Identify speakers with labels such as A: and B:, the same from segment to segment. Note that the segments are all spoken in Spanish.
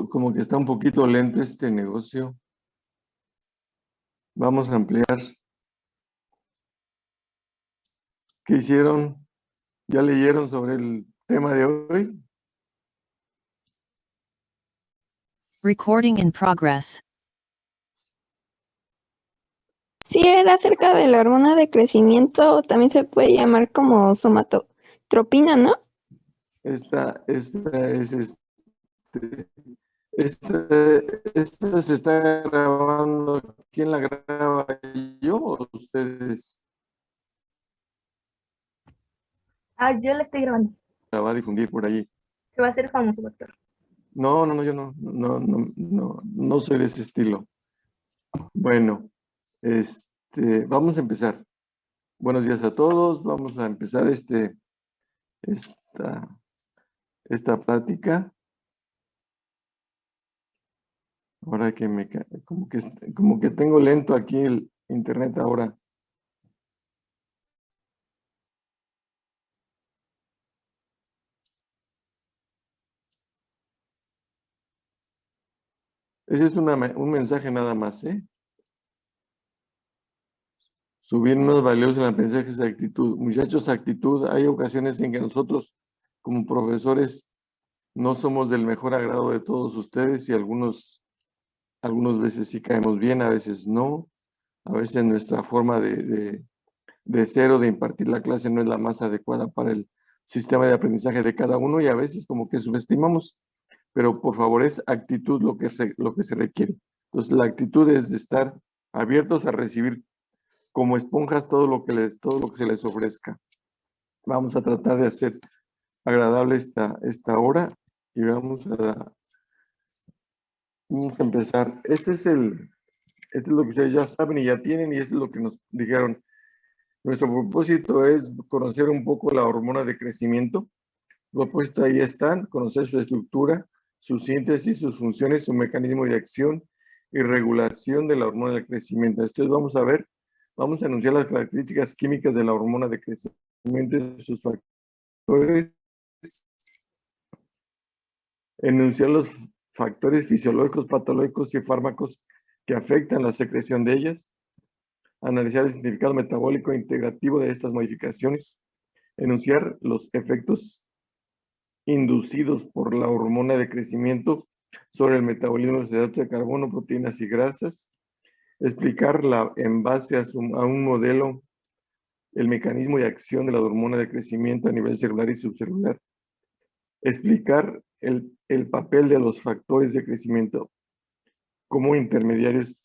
A: como que está un poquito lento este negocio. Vamos a ampliar. ¿Qué hicieron? ¿Ya leyeron sobre el tema de hoy?
B: Recording in progress.
C: Sí, era acerca de la hormona de crecimiento, o también se puede llamar como somatotropina, ¿no?
A: Esta se está grabando. ¿Quién la graba? ¿Yo o ustedes?
D: Yo la estoy grabando.
A: La va a difundir por ahí.
D: Se va a hacer famoso, doctor.
A: No, yo no soy de ese estilo. Bueno, vamos a empezar. Buenos días a todos. Vamos a empezar esta plática. Ahora que como que tengo lento aquí el internet ahora. Ese es un mensaje nada más, ¿eh? Subir más valioso en el aprendizaje es actitud. Muchachos, actitud. Hay ocasiones en que nosotros, como profesores, no somos del mejor agrado de todos ustedes y algunas veces sí caemos bien, a veces no. A veces nuestra forma de ser o de impartir la clase no es la más adecuada para el sistema de aprendizaje de cada uno y a veces como que subestimamos. Pero por favor es actitud lo que se requiere. Entonces la actitud es de estar abiertos a recibir como esponjas todo lo que se les ofrezca. Vamos a tratar de hacer agradable esta hora y vamos a empezar. Este es lo que ustedes ya saben y ya tienen y esto es lo que nos dijeron. Nuestro propósito es conocer un poco la hormona de crecimiento. Los propósitos ahí están, conocer su estructura, su síntesis, sus funciones, su mecanismo de acción y regulación de la hormona de crecimiento. Entonces vamos a enunciar las características químicas de la hormona de crecimiento y sus factores, enunciar los factores fisiológicos, patológicos y fármacos que afectan la secreción de ellas, analizar el significado metabólico e integrativo de estas modificaciones, enunciar los efectos inducidos por la hormona de crecimiento sobre el metabolismo de hidratos de carbono, proteínas y grasas, explicar en base a un modelo el mecanismo de acción de la hormona de crecimiento a nivel celular y subcelular, explicar el papel de los factores de crecimiento como intermediarios.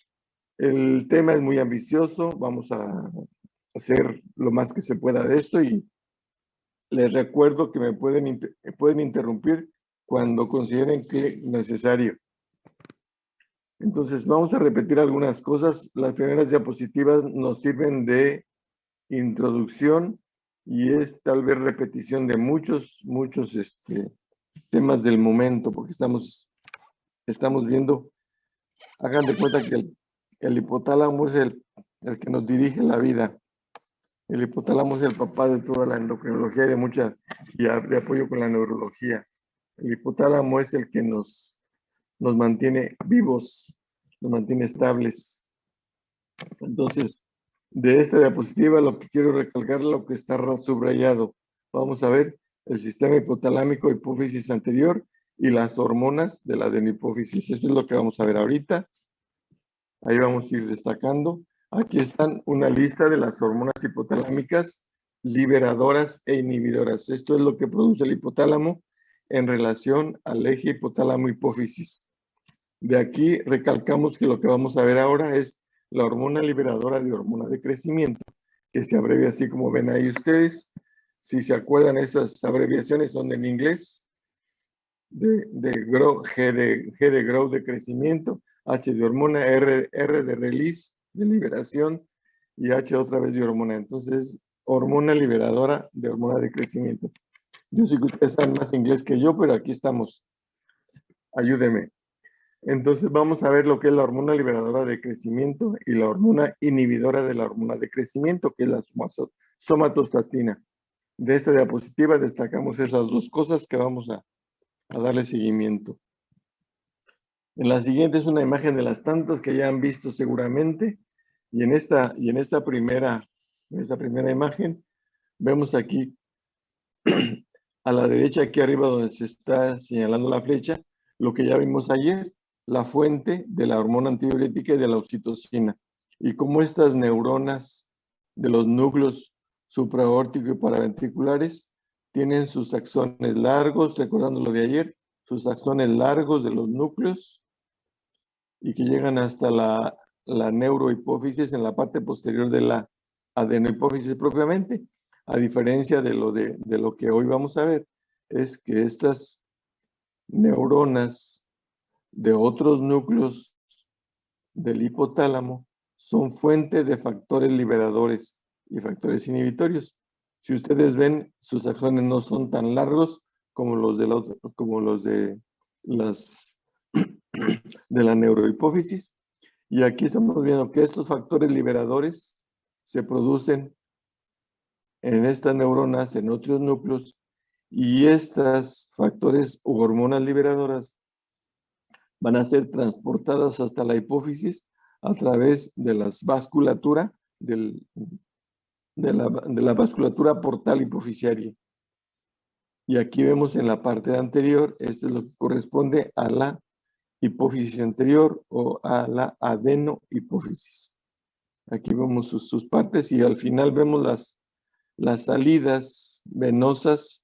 A: El tema es muy ambicioso, vamos a hacer lo más que se pueda de esto y les recuerdo que me pueden interrumpir cuando consideren que necesario. Entonces, vamos a repetir algunas cosas. Las primeras diapositivas nos sirven de introducción y es tal vez repetición de muchos temas del momento, porque estamos viendo, hagan de cuenta que el hipotálamo es el que nos dirige la vida. El hipotálamo es el papá de toda la endocrinología y de apoyo con la neurología. El hipotálamo es el que nos mantiene vivos, nos mantiene estables. Entonces, de esta diapositiva lo que quiero recalcar es lo que está subrayado. Vamos a ver el sistema hipotalámico, hipófisis anterior y las hormonas de la adenohipófisis. Eso es lo que vamos a ver ahorita. Ahí vamos a ir destacando. Aquí están una lista de las hormonas hipotalámicas liberadoras e inhibidoras. Esto es lo que produce el hipotálamo en relación al eje hipotálamo-hipófisis. De aquí recalcamos que lo que vamos a ver ahora es la hormona liberadora de hormona de crecimiento, que se abrevia así como ven ahí ustedes. Si se acuerdan, esas abreviaciones son en inglés. G de growth de crecimiento, H de hormona, R de release, de liberación, y H otra vez de hormona. Entonces, hormona liberadora de hormona de crecimiento. Yo sé que ustedes saben más inglés que yo, pero aquí estamos. Ayúdeme. Entonces, vamos a ver lo que es la hormona liberadora de crecimiento y la hormona inhibidora de la hormona de crecimiento, que es la somatostatina. De esta diapositiva destacamos esas dos cosas que vamos a darle seguimiento. En la siguiente es una imagen de las tantas que ya han visto seguramente. Y en esta primera imagen vemos aquí a la derecha, aquí arriba donde se está señalando la flecha, lo que ya vimos ayer, la fuente de la hormona antidiurética y de la oxitocina. Y cómo estas neuronas de los núcleos supraórtico y paraventriculares tienen sus axones largos, recordando lo de ayer, sus axones largos de los núcleos y que llegan hasta la neurohipófisis en la parte posterior de la adenohipófisis propiamente. A diferencia de lo que hoy vamos a ver, es que estas neuronas de otros núcleos del hipotálamo son fuente de factores liberadores y factores inhibitorios. Si ustedes ven, sus axones no son tan largos como los de la neurohipófisis. Y aquí estamos viendo que estos factores liberadores se producen en estas neuronas, en otros núcleos, y estos factores u hormonas liberadoras van a ser transportadas hasta la hipófisis a través de la vasculatura, de la vasculatura portal hipofisiaria. Y aquí vemos en la parte anterior, esto es lo que corresponde a la hipófisis anterior o a la adenohipófisis. Aquí vemos sus partes y al final vemos las salidas venosas,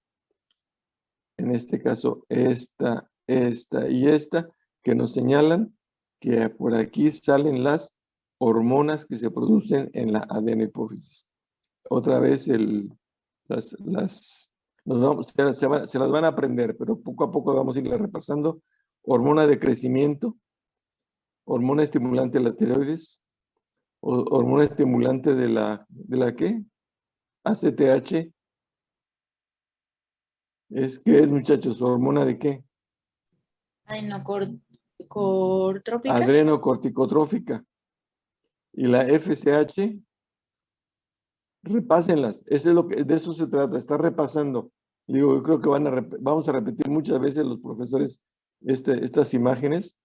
A: en este caso esta y esta, que nos señalan que por aquí salen las hormonas que se producen en la adenohipófisis. Otra vez se las van a aprender, pero poco a poco vamos a irla repasando. Hormona de crecimiento, hormona estimulante de la tiroides, hormona estimulante de la ¿qué? ACTH. ¿Qué es, muchachos? ¿Hormona de qué?
E: Adenocortrópica.
A: Adrenocorticotrófica. Y la FSH, repásenlas. De eso se trata, está repasando. Digo, yo creo que vamos a repetir muchas veces los profesores estas imágenes.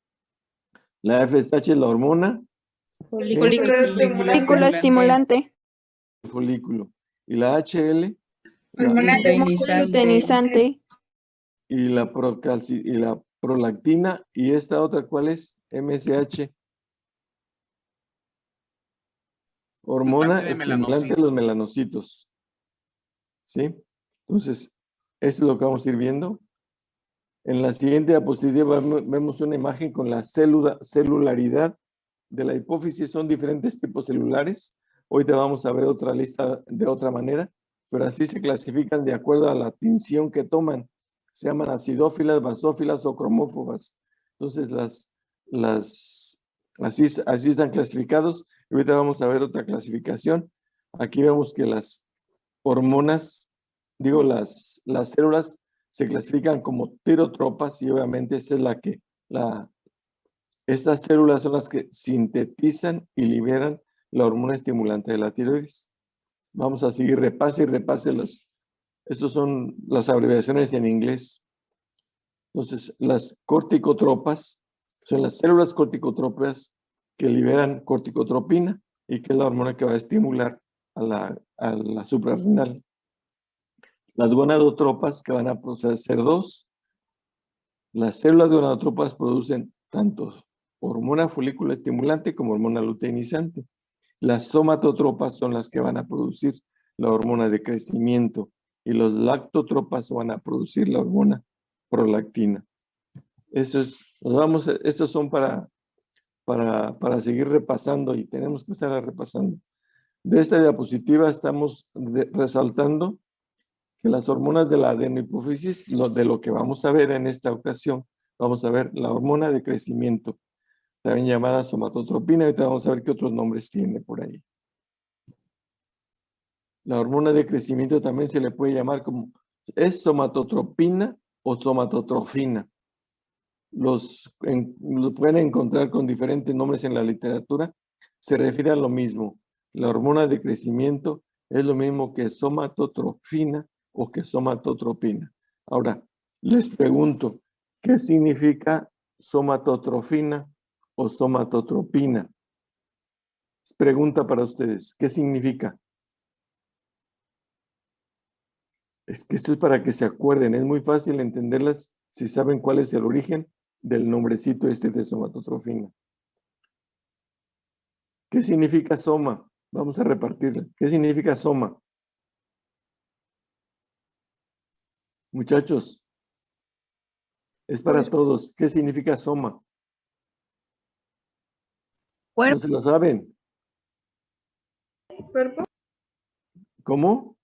A: La FSH es la hormona.
C: Folículo estimulante.
A: Folículo. Y la HL.
C: Luteinizante.
A: Y la prolactina. Y esta otra, ¿cuál es? MSH. Hormona estimulante de los melanocitos. ¿Sí? Entonces, esto es lo que vamos a ir viendo. En la siguiente diapositiva vemos una imagen con la celularidad de la hipófisis. Son diferentes tipos celulares. Hoy te vamos a ver otra lista de otra manera, pero así se clasifican de acuerdo a la tinción que toman. Se llaman acidófilas, basófilas o cromófobas. Entonces, así están clasificados. Y ahorita vamos a ver otra clasificación. Aquí vemos que las hormonas, las células se clasifican como tirotropas y obviamente esa es estas células son las que sintetizan y liberan la hormona estimulante de la tiroides. Vamos a seguir, repase y repase estos son las abreviaciones en inglés. Entonces, las corticotropas son las células corticotropas que liberan corticotropina y que es la hormona que va a estimular a la suprarrenal. Las gonadotropas que van a producir dos. Las células gonadotropas producen tanto hormona folículo estimulante como hormona luteinizante. Las somatotropas son las que van a producir la hormona de crecimiento y los lactotropas van a producir la hormona prolactina. Estos son para seguir repasando y tenemos que estar repasando. De esta diapositiva estamos resaltando que las hormonas de la adenohipófisis, de lo que vamos a ver en esta ocasión, vamos a ver la hormona de crecimiento, también llamada somatotropina. Ahorita vamos a ver qué otros nombres tiene por ahí. La hormona de crecimiento también se le puede llamar como, es somatotropina o somatotrofina. Los pueden encontrar con diferentes nombres en la literatura. Se refiere a lo mismo. La hormona de crecimiento es lo mismo que somatotrofina o que somatotropina. Ahora, les pregunto, ¿qué significa somatotrofina o somatotropina? Pregunta para ustedes, ¿qué significa? Es que esto es para que se acuerden, es muy fácil entenderlas si saben cuál es el origen del nombrecito este de somatotrofina. ¿Qué significa soma? Vamos a repartirla. ¿Qué significa soma? Muchachos, es para todos. ¿Qué significa soma?
C: Cuerpo.
A: ¿No se la saben?
D: ¿Cuerpo?
A: ¿Cómo?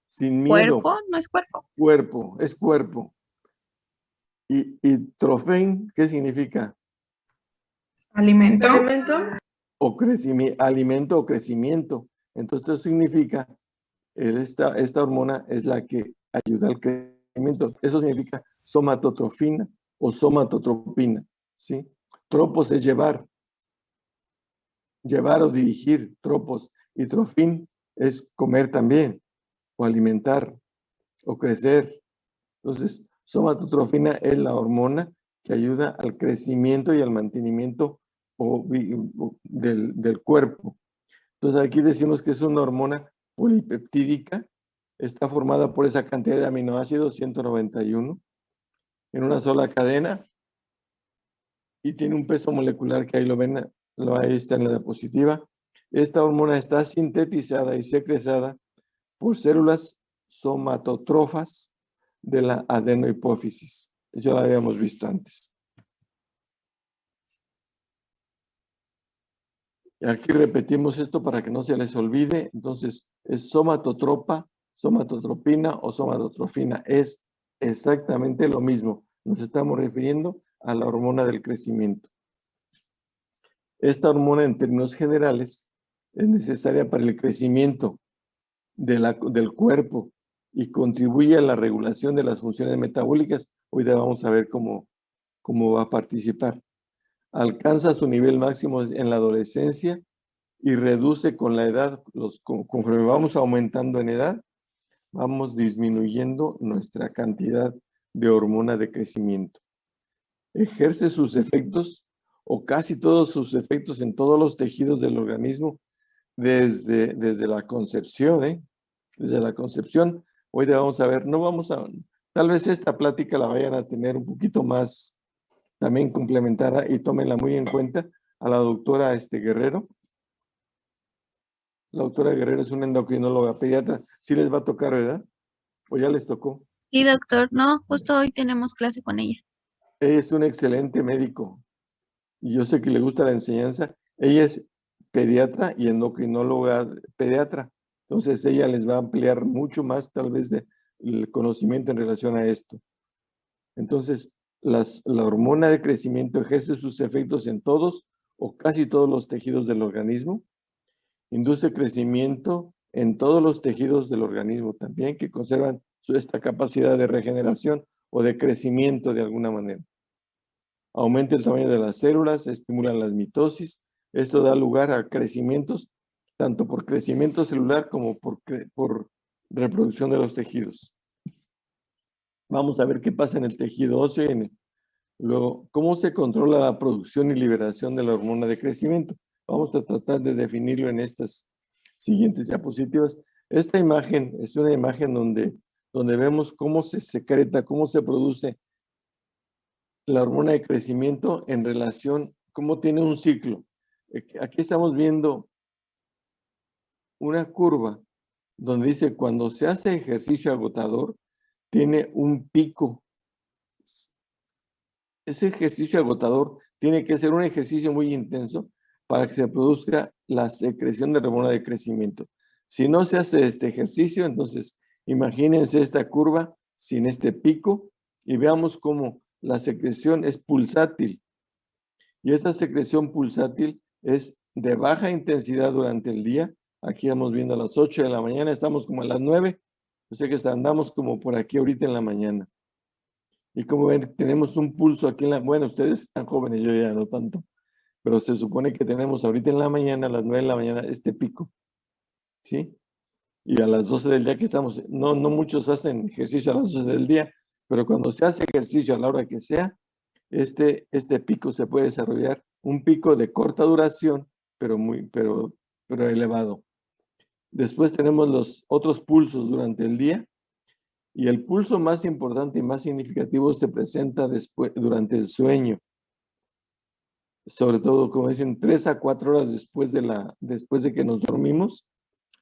A: Sin miedo.
C: ¿Cuerpo? ¿No es cuerpo?
A: Cuerpo, es cuerpo. ¿Y trofén qué significa?
F: Alimento.
D: ¿Alimento?
A: O alimento o crecimiento. Entonces esto significa, esta hormona es la que ayuda al crecimiento. Eso significa somatotrofina o somatotropina, ¿sí? Tropos es llevar o dirigir, tropos. Y trofín es comer también, o alimentar, o crecer. Entonces, somatotrofina es la hormona que ayuda al crecimiento y al mantenimiento del cuerpo. Entonces, aquí decimos que es una hormona polipeptídica, está formada por esa cantidad de aminoácidos, 191, en una sola cadena, y tiene un peso molecular que ahí lo ven, ahí está en la diapositiva. Esta hormona está sintetizada y secretada por células somatotrofas de la adenohipófisis. Eso lo habíamos visto antes. Y aquí repetimos esto para que no se les olvide. Entonces, es somatotropa, somatotropina o somatotrofina. Es exactamente lo mismo. Nos estamos refiriendo a la hormona del crecimiento. Esta hormona, en términos generales, es necesaria para el crecimiento del cuerpo y contribuye a la regulación de las funciones metabólicas. Hoy vamos a ver cómo va a participar. Alcanza su nivel máximo en la adolescencia y reduce con la edad. Conforme vamos aumentando en edad, vamos disminuyendo nuestra cantidad de hormona de crecimiento. Ejerce sus efectos o casi todos sus efectos en todos los tejidos del organismo desde la concepción, Desde la concepción. Hoy vamos a ver, tal vez esta plática la vayan a tener un poquito más también complementada y tómenla muy en cuenta a la doctora Guerrero. La doctora Guerrero es una endocrinóloga pediatra. Sí les va a tocar, ¿verdad? ¿O ya les tocó?
C: Sí, doctor. No, justo hoy tenemos clase con ella.
A: Ella es un excelente médico y yo sé que le gusta la enseñanza. Ella es pediatra y endocrinóloga pediatra. Entonces ella les va a ampliar mucho más tal vez el conocimiento en relación a esto. Entonces, la hormona de crecimiento ejerce sus efectos en todos o casi todos los tejidos del organismo. Induce crecimiento en todos los tejidos del organismo también que conservan esta capacidad de regeneración o de crecimiento de alguna manera. Aumenta el tamaño de las células, estimula la mitosis. Esto da lugar a crecimientos, tanto por crecimiento celular como por reproducción de los tejidos. Vamos a ver qué pasa en el tejido óseo y luego, ¿cómo se controla la producción y liberación de la hormona de crecimiento? Vamos a tratar de definirlo en estas siguientes diapositivas. Esta imagen es una imagen donde vemos cómo se secreta, cómo se produce la hormona de crecimiento en relación, cómo tiene un ciclo. Aquí estamos viendo una curva donde dice cuando se hace ejercicio agotador, tiene un pico. Ese ejercicio agotador tiene que ser un ejercicio muy intenso para que se produzca la secreción de hormona de crecimiento. Si no se hace este ejercicio, entonces imagínense esta curva sin este pico y veamos cómo la secreción es pulsátil. Y esta secreción pulsátil es de baja intensidad durante el día. Aquí vamos viendo a las 8 de la mañana, estamos como a las 9. Yo sé que andamos como por aquí ahorita en la mañana. Y como ven, tenemos un pulso aquí bueno, ustedes están jóvenes, yo ya no tanto, pero se supone que tenemos ahorita en la mañana, a las 9 de la mañana, este pico, ¿sí? Y a las 12 del día que estamos, no muchos hacen ejercicio a las 12 del día, Pero cuando se hace ejercicio a la hora que sea, este pico se puede desarrollar, un pico de corta duración, pero elevado. Después tenemos los otros pulsos durante el día, y el pulso más importante y más significativo se presenta durante el sueño. Sobre todo, como dicen, 3 a 4 horas después de que nos dormimos.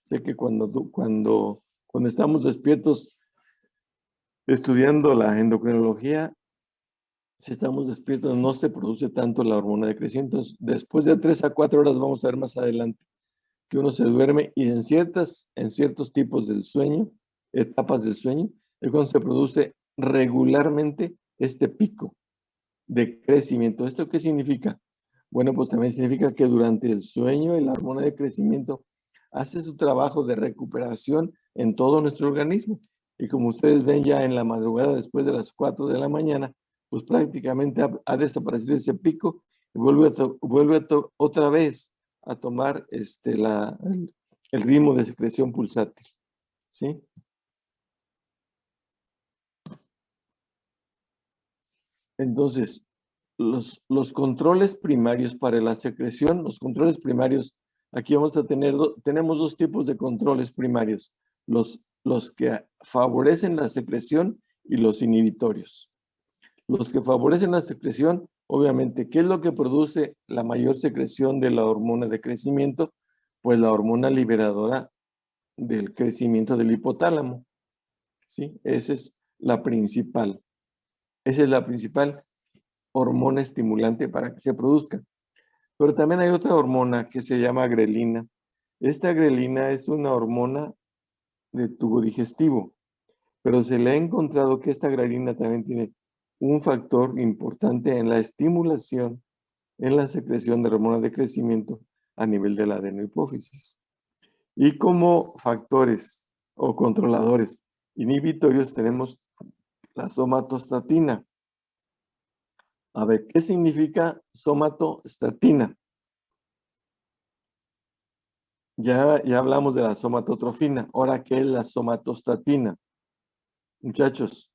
A: Sé que cuando estamos despiertos estudiando la endocrinología, si estamos despiertos no se produce tanto la hormona de crecimiento. Después de 3 a 4 horas vamos a ver más adelante que uno se duerme, y en ciertos tipos del sueño, etapas del sueño, es cuando se produce regularmente este pico de crecimiento. ¿Esto qué significa? Bueno, pues también significa que durante el sueño la hormona de crecimiento hace su trabajo de recuperación en todo nuestro organismo. Y como ustedes ven ya en la madrugada, después de las 4 de la mañana, pues prácticamente ha desaparecido ese pico y vuelve otra vez a tomar el ritmo de secreción pulsátil. ¿Sí? Entonces, los controles primarios para la secreción, los controles primarios, aquí vamos a tenemos dos tipos de controles primarios, los que favorecen la secreción y los inhibitorios. Los que favorecen la secreción, obviamente, ¿qué es lo que produce la mayor secreción de la hormona de crecimiento? Pues la hormona liberadora del crecimiento del hipotálamo. ¿Sí? Esa es la principal. Esa es la principal hormona estimulante para que se produzca. Pero también hay otra hormona que se llama grelina. Esta grelina es una hormona de tubo digestivo, pero se le ha encontrado que esta grelina también tiene un factor importante en la estimulación, en la secreción de hormonas de crecimiento a nivel de la adenohipófisis. Y como factores o controladores inhibitorios tenemos la somatostatina. A ver, ¿qué significa somatostatina? Ya hablamos de la somatotrofina. Ahora, ¿qué es la somatostatina? Muchachos,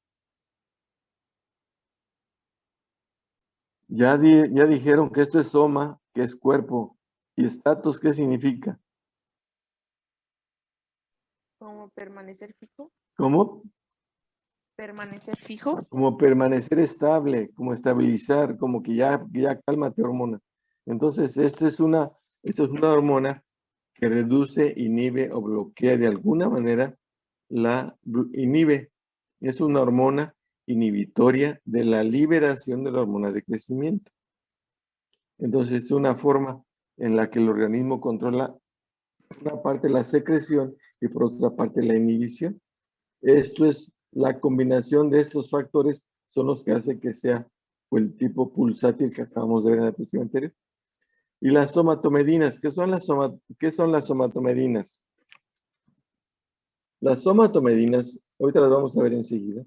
A: ya dijeron que esto es soma, que es cuerpo, y status, ¿qué significa?
E: ¿Como permanecer fijo?
A: ¿Cómo?
E: ¿Permanecer fijo?
A: Como permanecer estable, como estabilizar, como que ya cálmate, hormona. Entonces, esta es una hormona que reduce, inhibe o bloquea de alguna manera inhibe. Es una hormona inhibitoria de la liberación de la hormona de crecimiento. Entonces, es una forma en la que el organismo controla una parte la secreción y por otra parte la inhibición. Esto es la combinación de estos factores, son los que hace que sea el tipo pulsátil que acabamos de ver en la posición anterior. Y las somatomedinas, ¿qué son las somatomedinas? Las somatomedinas, ahorita las vamos a ver enseguida,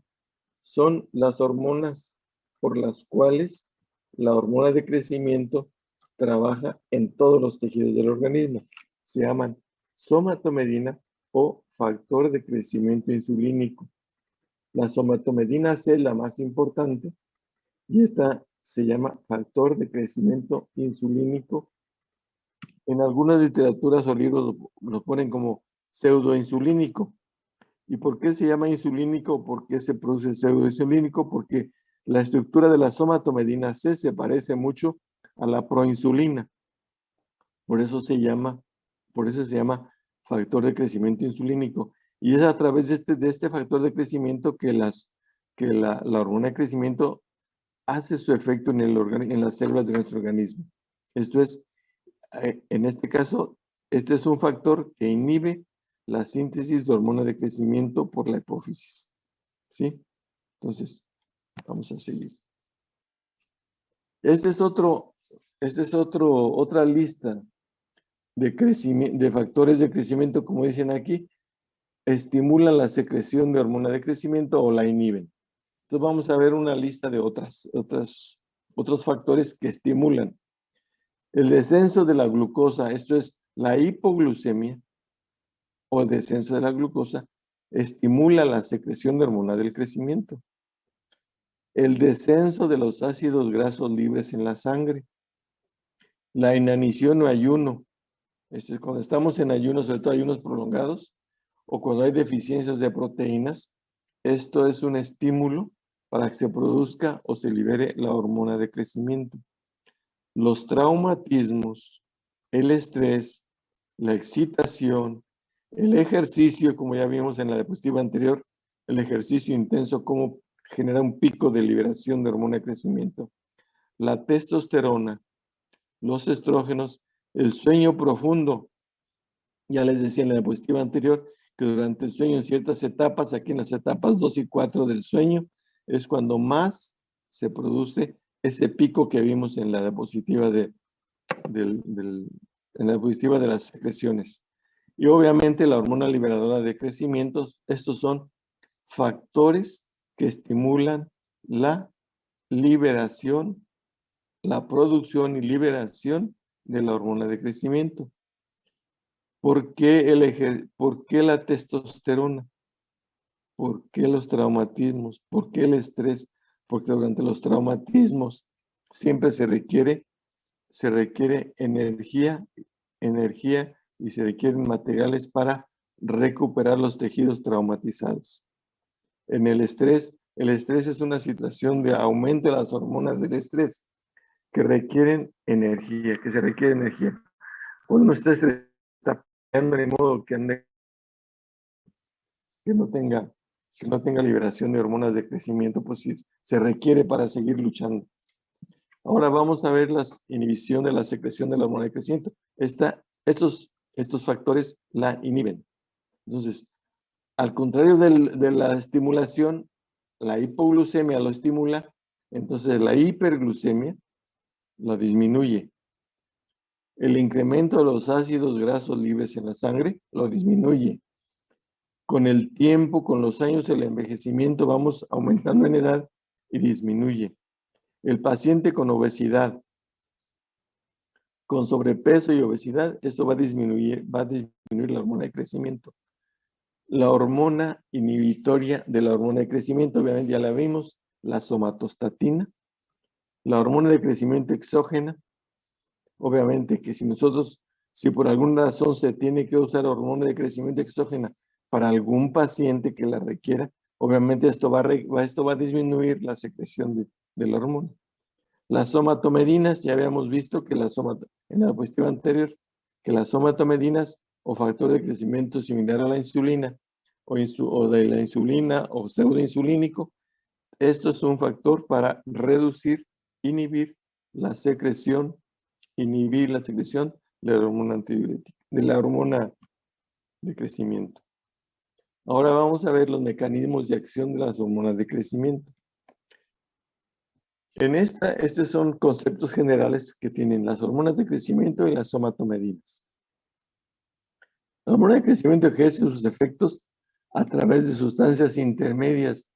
A: son las hormonas por las cuales la hormona de crecimiento trabaja en todos los tejidos del organismo. Se llaman somatomedina o factor de crecimiento insulínico. La somatomedina C es la más importante y esta se llama factor de crecimiento insulínico. En algunas literaturas o libros lo ponen como pseudoinsulínico. ¿Y por qué se llama insulínico? ¿Por qué se produce pseudoinsulínico? Porque la estructura de la somatomedina C se parece mucho a la proinsulina. Por eso se llama factor de crecimiento insulínico. Y es a través de este factor de crecimiento que la hormona de crecimiento hace su efecto en las células de nuestro organismo. Esto es, en este caso, este es un factor que inhibe la síntesis de hormona de crecimiento por la hipófisis. ¿Sí? Entonces, vamos a seguir. Otra lista de factores de crecimiento, como dicen aquí, estimulan la secreción de hormona de crecimiento o la inhiben. Entonces vamos a ver una lista de otros factores que estimulan. El descenso de la glucosa, esto es la hipoglucemia o el descenso de la glucosa, estimula la secreción de hormona del crecimiento. el descenso de los ácidos grasos libres en la sangre, la inanición o ayuno. Esto es cuando estamos en ayuno, sobre todo ayunos prolongados, o cuando hay deficiencias de proteínas, esto es un estímulo para que se produzca o se libere la hormona de crecimiento. Los traumatismos, el estrés, la excitación, el ejercicio, como ya vimos en la diapositiva anterior, el ejercicio intenso, como genera un pico de liberación de hormona de crecimiento. La testosterona, los estrógenos, el sueño profundo. Ya les decía en la diapositiva anterior que durante el sueño, en ciertas etapas, aquí en las etapas 2 y 4 del sueño, es cuando más se produce ese pico que vimos en la diapositiva de las secreciones. Y obviamente la hormona liberadora de crecimiento, estos son factores que estimulan la liberación, la producción y liberación de la hormona de crecimiento. ¿Por qué la testosterona? ¿Por qué los traumatismos? ¿Por qué el estrés? Porque durante los traumatismos siempre se requiere energía y se requieren materiales para recuperar los tejidos traumatizados. En el estrés es una situación de aumento de las hormonas del estrés que requieren energía, Cuando uno está de modo que no tenga liberación de hormonas de crecimiento, pues sí, se requiere para seguir luchando. Ahora vamos a ver la inhibición de la secreción de la hormona de crecimiento. Estos factores la inhiben. Entonces, al contrario de la estimulación, la hipoglucemia lo estimula, entonces la hiperglucemia la disminuye. El incremento de los ácidos grasos libres en la sangre lo disminuye. Con el tiempo, con los años, el envejecimiento vamos aumentando en edad y disminuye. El paciente con obesidad, con sobrepeso y obesidad, esto va a disminuir la hormona de crecimiento. La hormona inhibitoria de la hormona de crecimiento, obviamente ya la vimos, la somatostatina. La hormona de crecimiento exógena, obviamente que si por alguna razón se tiene que usar hormona de crecimiento exógena para algún paciente que la requiera, obviamente esto va a disminuir la secreción de la hormona. Las somatomedinas, ya habíamos visto que en la diapositiva anterior, que las somatomedinas o factor de crecimiento similar a la insulina o de la insulina o pseudoinsulínico, esto es un factor para inhibir la secreción de la hormona antidiurética, de la hormona de crecimiento. Ahora vamos a ver los mecanismos de acción de las hormonas de crecimiento. Estos son conceptos generales que tienen las hormonas de crecimiento y las somatomedinas. La hormona de crecimiento ejerce sus efectos a través de sustancias intermedias.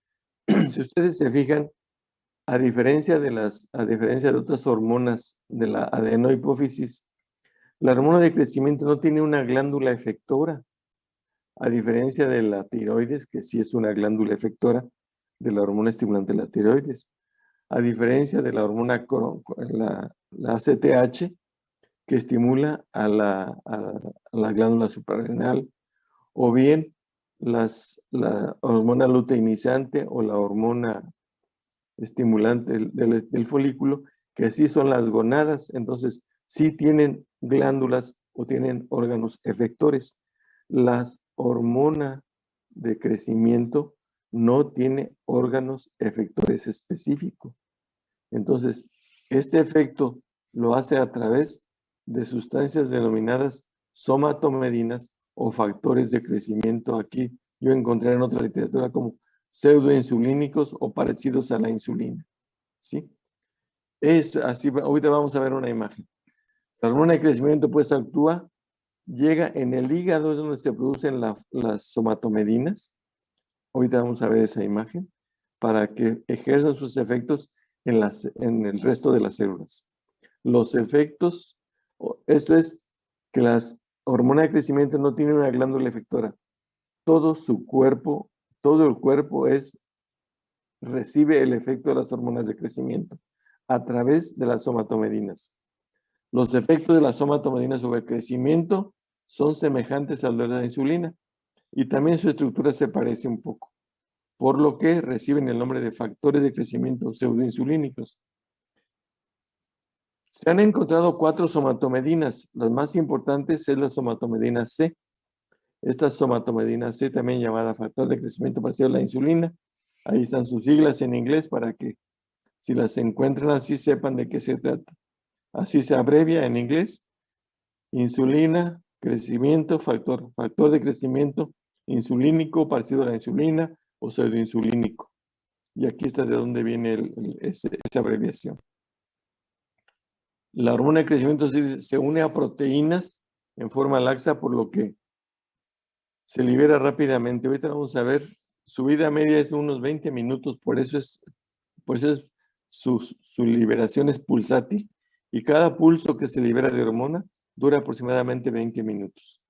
A: Si ustedes se fijan, a diferencia de otras hormonas de la adenohipófisis, la hormona de crecimiento no tiene una glándula efectora, a diferencia de la tiroides, que sí es una glándula efectora de la hormona estimulante de la tiroides. A diferencia de la hormona, la ACTH, que estimula a la glándula suprarrenal, o bien la hormona luteinizante o la hormona estimulante del folículo, que sí son las gonadas, entonces sí tienen glándulas o tienen órganos efectores. Las hormonas de crecimiento no tiene órganos efectores específicos. Entonces, este efecto lo hace a través de sustancias denominadas somatomedinas o factores de crecimiento. Aquí yo encontré en otra literatura como pseudoinsulínicos o parecidos a la insulina. ¿Sí? Así, ahorita vamos a ver una imagen. La hormona de crecimiento pues llega en el hígado, es donde se producen las somatomedinas. Ahorita vamos a ver esa imagen para que ejerzan sus efectos en el resto de las células. Los efectos, esto es que las hormonas de crecimiento no tienen una glándula efectora. Todo el cuerpo es recibe el efecto de las hormonas de crecimiento a través de las somatomedinas. Los efectos de las somatomedinas sobre el crecimiento son semejantes al de la insulina y también su estructura se parece un poco, por lo que reciben el nombre de factores de crecimiento pseudoinsulínicos. Se han encontrado 4 somatomedinas. Las más importantes es la somatomedina C. Esta somatomedina C, también llamada factor de crecimiento parecido a la insulina. Ahí están sus siglas en inglés para que si las encuentran así sepan de qué se trata. Así se abrevia en inglés. Insulina, crecimiento, factor de crecimiento insulínico parecido a la insulina o pseudoinsulínico. Y aquí está de dónde viene esa abreviación. La hormona de crecimiento se une a proteínas en forma laxa, por lo que se libera rápidamente. Ahorita vamos a ver, su vida media es de unos 20 minutos, por eso su liberación es pulsátil, y cada pulso que se libera de hormona dura aproximadamente 20 minutos.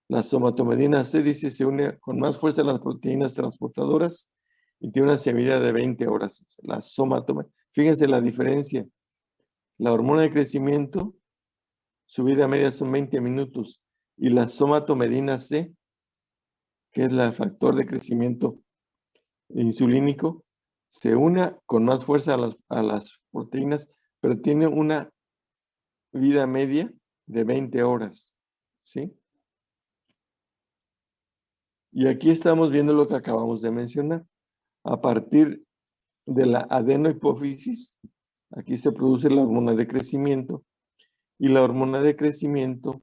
A: La somatomedina C, dice, se une con más fuerza a las proteínas transportadoras y tiene una semilla de 20 horas. La fíjense la diferencia. La hormona de crecimiento, su vida media son 20 minutos, y la somatomedina C, que es el factor de crecimiento insulínico, se une con más fuerza a las proteínas, pero tiene una vida media de 20 horas, ¿sí? Y aquí estamos viendo lo que acabamos de mencionar. A partir de la adenohipófisis, aquí se produce la hormona de crecimiento, y la hormona de crecimiento,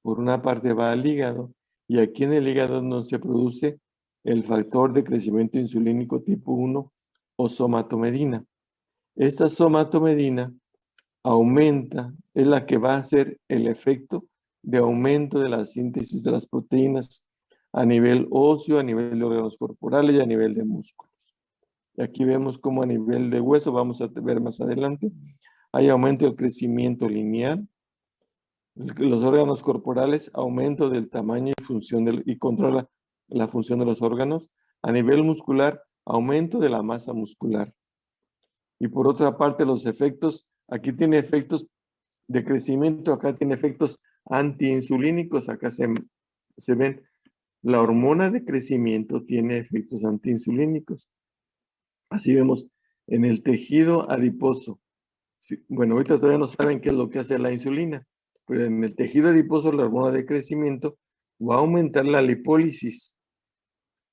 A: por una parte, va al hígado, y aquí en el hígado es donde se produce el factor de crecimiento insulínico tipo 1 o somatomedina. Esta somatomedina aumenta, es la que va a hacer el efecto de aumento de la síntesis de las proteínas a nivel óseo, a nivel de órganos corporales y a nivel de músculos. Y aquí vemos cómo a nivel de hueso, vamos a ver más adelante, hay aumento del crecimiento lineal. Los órganos corporales, aumento del tamaño y función y controla la función de los órganos. A nivel muscular, aumento de la masa muscular. Y por otra parte, los efectos, aquí tiene efectos de crecimiento, acá tiene efectos antiinsulínicos, acá se ven, la hormona de crecimiento tiene efectos antiinsulínicos. Así vemos en el tejido adiposo. Bueno, ahorita todavía no saben qué es lo que hace la insulina, pero en el tejido adiposo la hormona de crecimiento va a aumentar la lipólisis.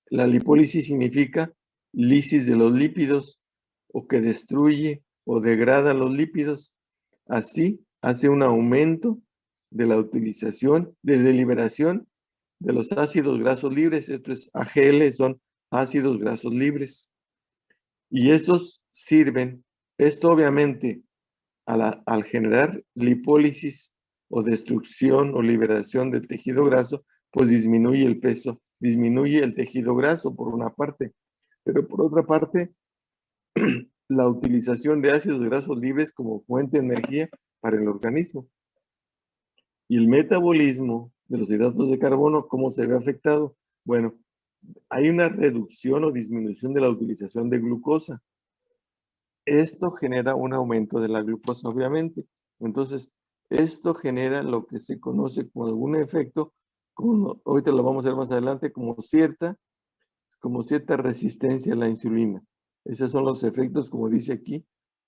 A: La lipólisis significa lisis de los lípidos, o que destruye o degrada los lípidos. Así hace un aumento de la utilización, de liberación de los ácidos grasos libres. Esto es AGL, son ácidos grasos libres. Y esos sirven, esto obviamente, al generar lipólisis o destrucción o liberación del tejido graso, pues disminuye el peso, disminuye el tejido graso por una parte, pero por otra parte, la utilización de ácidos grasos libres como fuente de energía para el organismo. Y el metabolismo de los hidratos de carbono, ¿cómo se ve afectado? Bueno, hay una reducción o disminución de la utilización de glucosa. Esto genera un aumento de la glucosa, obviamente. Entonces, esto genera lo que se conoce como algún efecto, como ahorita lo vamos a ver más adelante, como cierta resistencia a la insulina. Esos son los efectos, como dice aquí,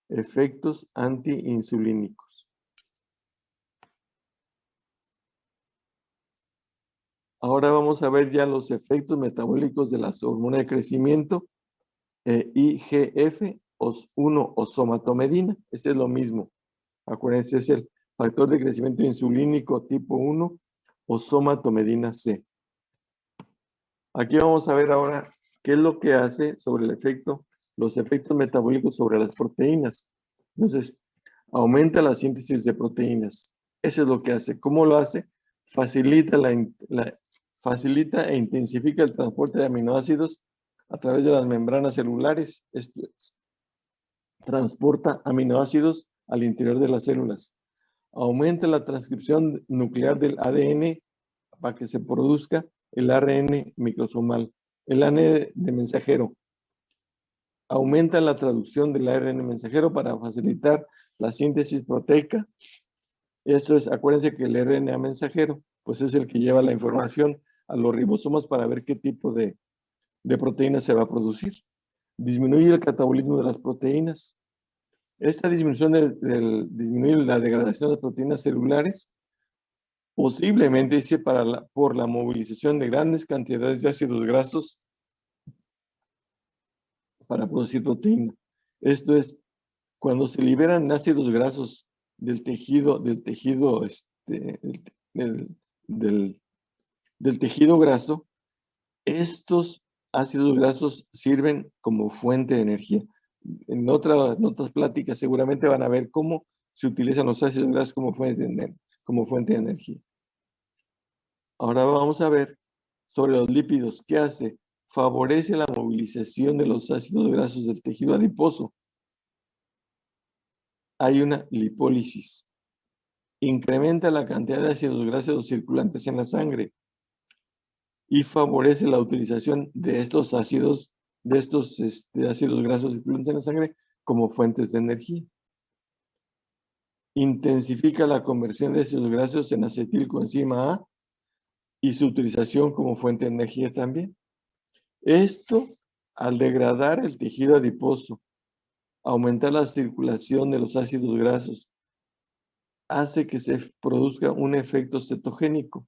A: efectos antiinsulínicos. Ahora vamos a ver ya los efectos metabólicos de la hormona de crecimiento, IGF-1 o somatomedina. Ese es lo mismo. Acuérdense, es el factor de crecimiento insulínico tipo 1 o somatomedina C. Aquí vamos a ver ahora qué es lo que hace sobre el efecto, los efectos metabólicos sobre las proteínas. Entonces, aumenta la síntesis de proteínas. Eso es lo que hace. ¿Cómo lo hace? Facilita e intensifica el transporte de aminoácidos a través de las membranas celulares. Esto es, transporta aminoácidos al interior de las células. Aumenta la transcripción nuclear del ADN para que se produzca el ARN microsomal, el ARN de mensajero. aumenta la traducción del ARN mensajero para facilitar la síntesis proteica. Eso es, acuérdense que el RNA mensajero, pues es el que lleva la información a los ribosomas para ver qué tipo de proteína se va a producir. Disminuye el catabolismo de las proteínas. Esta disminución disminuye la degradación de proteínas celulares, posiblemente dice por la movilización de grandes cantidades de ácidos grasos para producir proteína. Esto es, cuando se liberan ácidos grasos del tejido graso, estos ácidos grasos sirven como fuente de energía. En otras pláticas seguramente van a ver cómo se utilizan los ácidos grasos como fuente de energía. Ahora vamos a ver sobre los lípidos. ¿Qué hace? Favorece la movilización de los ácidos grasos del tejido adiposo. Hay una lipólisis. Incrementa la cantidad de ácidos grasos circulantes en la sangre y favorece la utilización de estos ácidos grasos circulantes en la sangre como fuentes de energía. Intensifica la conversión de ácidos grasos en acetilcoenzima A y su utilización como fuente de energía también. Esto, al degradar el tejido adiposo, aumentar la circulación de los ácidos grasos, hace que se produzca un efecto cetogénico.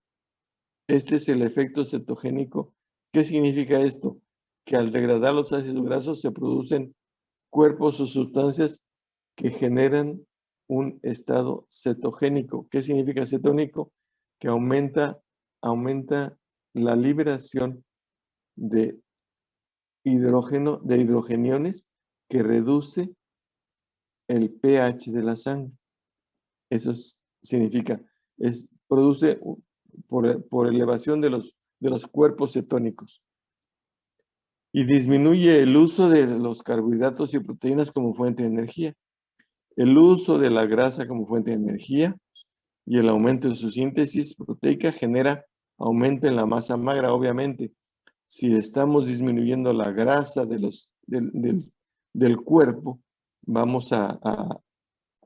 A: Este es el efecto cetogénico. ¿Qué significa esto? Que al degradar los ácidos grasos se producen cuerpos o sustancias que generan un estado cetogénico. ¿Qué significa cetónico? Que aumenta la liberación de hidrogeniones que reduce el pH de la sangre. Eso significa, produce por elevación de los cuerpos cetónicos. Y disminuye el uso de los carbohidratos y proteínas como fuente de energía, el uso de la grasa como fuente de energía y el aumento de su síntesis proteica genera aumento en la masa magra, obviamente. Si estamos disminuyendo la grasa del cuerpo, vamos a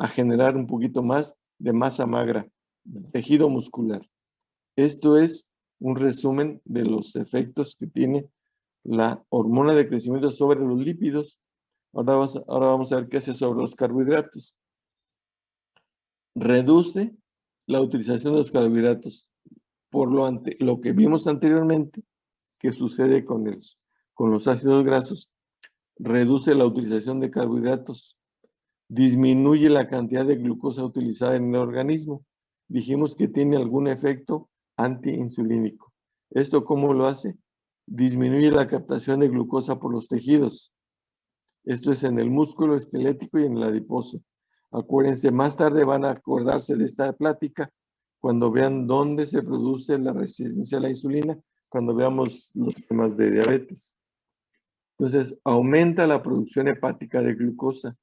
A: generar un poquito más de masa magra, tejido muscular. Esto es un resumen de los efectos que tiene la hormona de crecimiento sobre los lípidos. Ahora vamos a ver qué hace sobre los carbohidratos. Reduce la utilización de los carbohidratos. Por lo que vimos anteriormente, que sucede con los ácidos grasos, reduce la utilización de carbohidratos, disminuye la cantidad de glucosa utilizada en el organismo. Dijimos que tiene algún efecto antiinsulínico. ¿Esto cómo lo hace? Disminuye la captación de glucosa por los tejidos. Esto es en el músculo esquelético y en el adiposo. Acuérdense, más tarde van a acordarse de esta plática cuando vean dónde se produce la resistencia a la insulina, cuando veamos los temas de diabetes. Entonces, aumenta la producción hepática de glucosa.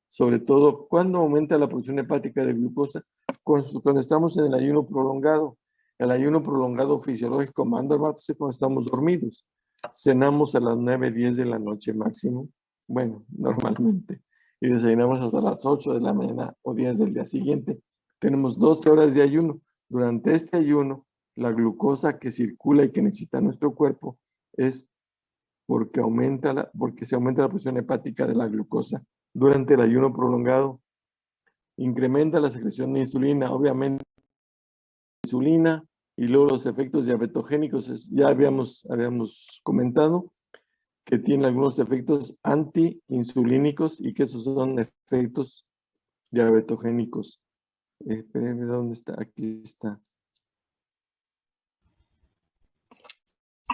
A: Sobre todo, ¿cuándo aumenta la producción hepática de glucosa? Cuando estamos en el ayuno prolongado. El ayuno prolongado fisiológico manda cuando estamos dormidos. Cenamos a las 9, 10 de la noche máximo. Bueno, normalmente. Y desayunamos hasta las 8 de la mañana o 10 del día siguiente. Tenemos 12 horas de ayuno. Durante este ayuno, la glucosa que circula y que necesita nuestro cuerpo es porque se aumenta la presión hepática de la glucosa. Durante el ayuno prolongado, incrementa la secreción de insulina, obviamente insulina, y luego los efectos diabetogénicos, ya habíamos comentado que tiene algunos efectos antiinsulínicos y que esos son efectos diabetogénicos. Espérenme, ¿dónde está? Aquí está.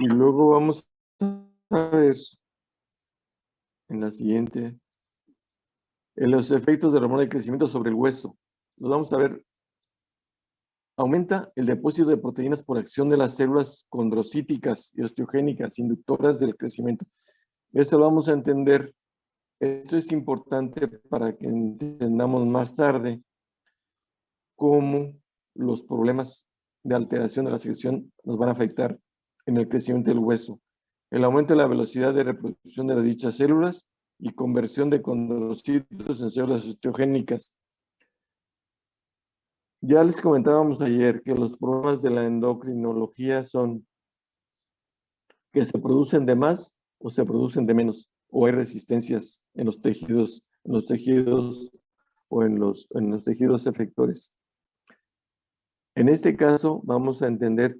A: Y luego vamos a ver en la siguiente, en los efectos de la hormona de crecimiento sobre el hueso. Los vamos a ver. Aumenta el depósito de proteínas por acción de las células condrocíticas y osteogénicas, inductoras del crecimiento. Esto lo vamos a entender. Esto es importante para que entendamos más tarde cómo los problemas de alteración de la secreción nos van a afectar en el crecimiento del hueso. el aumento de la velocidad de reproducción de las dichas células y conversión de condrocitos en células osteogénicas. Ya les comentábamos ayer que los problemas de la endocrinología son que se producen de más o se producen de menos, o hay resistencias en los tejidos o en los tejidos efectores. En este caso, vamos a entender,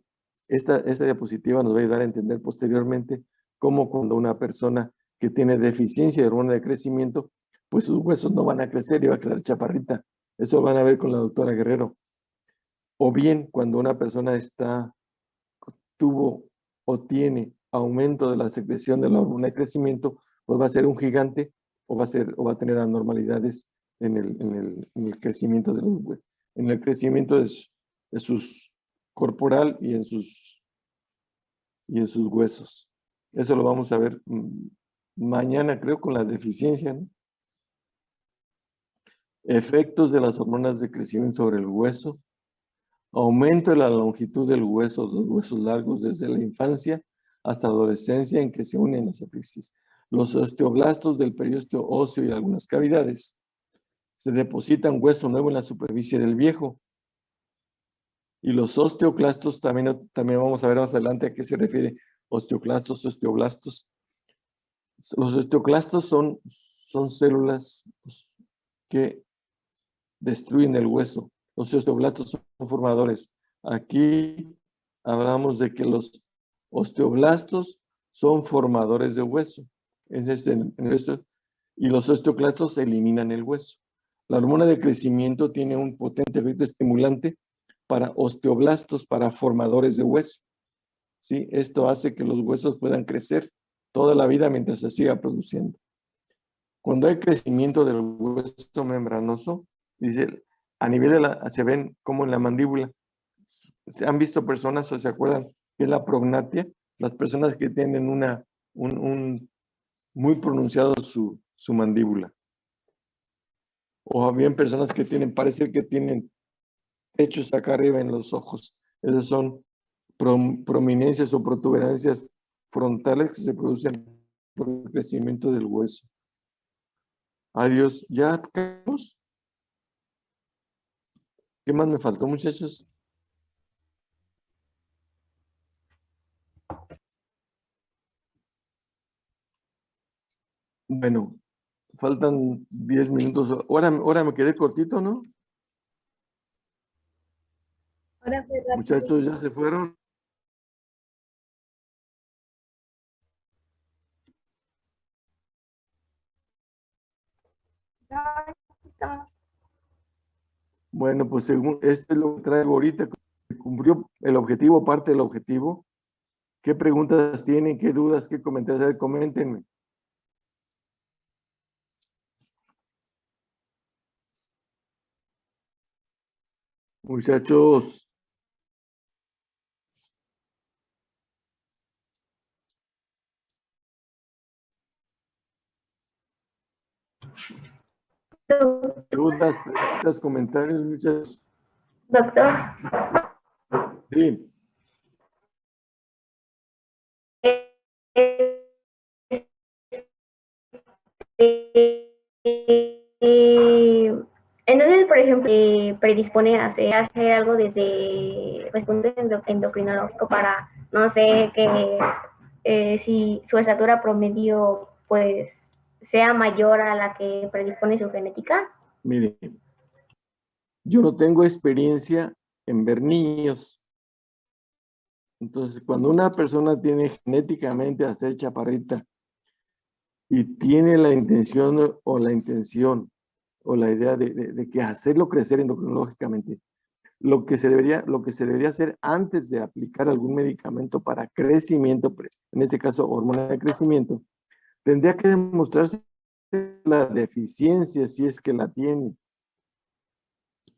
A: esta diapositiva nos va a ayudar a entender posteriormente cómo cuando una persona que tiene deficiencia de hormona de crecimiento, pues sus huesos no van a crecer y va a quedar chaparrita. Eso lo van a ver con la doctora Guerrero. O bien, cuando una persona tuvo o tiene aumento de la secreción de la hormona de crecimiento, pues va a ser un gigante o va a tener anormalidades en el crecimiento de los huesos, en el crecimiento de sus corporal y en sus huesos. Eso lo vamos a ver mañana, creo, con la deficiencia, ¿no? Efectos de las hormonas de crecimiento sobre el hueso. Aumento de la longitud del hueso, los huesos largos desde la infancia hasta la adolescencia en que se unen las epífisis. Los osteoblastos del periósteo óseo y algunas cavidades. Se deposita un hueso nuevo en la superficie del viejo. Y los osteoclastos, también vamos a ver más adelante a qué se refiere osteoclastos, osteoblastos. Los osteoclastos son células que destruyen el hueso. Los osteoblastos son formadores. Aquí hablamos de que los osteoblastos son formadores de hueso. Y los osteoclastos eliminan el hueso. La hormona de crecimiento tiene un potente efecto estimulante para osteoblastos, para formadores de hueso. ¿Sí? Esto hace que los huesos puedan crecer toda la vida mientras se siga produciendo. Cuando hay crecimiento del hueso membranoso, dice, a nivel se ven como en la mandíbula. ¿Se han visto personas o se acuerdan que es la prognatia? Las personas que tienen muy pronunciado su mandíbula. O bien personas que parece que tienen techos acá arriba en los ojos. Esas son prominencias o protuberancias frontales que se producen por el crecimiento del hueso. Adiós. ¿Ya acabamos? ¿Qué más me faltó, muchachos? Bueno, faltan 10 minutos. Ahora me quedé cortito, ¿no?
D: Ahora fue rápido.
A: Muchachos, ¿ya se fueron?
D: No, aquí estamos.
A: Bueno, pues según este es lo que traigo ahorita, cumplió el objetivo, parte del objetivo. ¿Qué preguntas tienen? ¿Qué dudas? ¿Qué comentarios? A ver, coméntenme. Muchachos. Dudas, preguntas, comentarios, muchachos.
D: Doctor,
A: Sí.
G: Entonces, por ejemplo, predispone a hacer algo desde pues, punto endocrinológico para, no sé, que si su estatura promedio pues sea mayor a la que predispone su genética.
A: Mire, yo no tengo experiencia en ver niños. Entonces, cuando una persona tiene genéticamente a ser chaparrita y tiene la intención o la idea de que hacerlo crecer endocrinológicamente, lo que se debería hacer antes de aplicar algún medicamento para crecimiento, en este caso hormona de crecimiento, tendría que demostrarse la deficiencia si es que la tiene.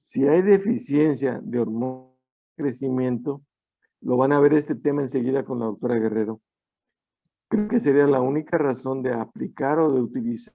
A: Si hay deficiencia de hormona de crecimiento, lo van a ver este tema enseguida con la doctora Guerrero. Creo que sería la única razón de aplicar o de utilizar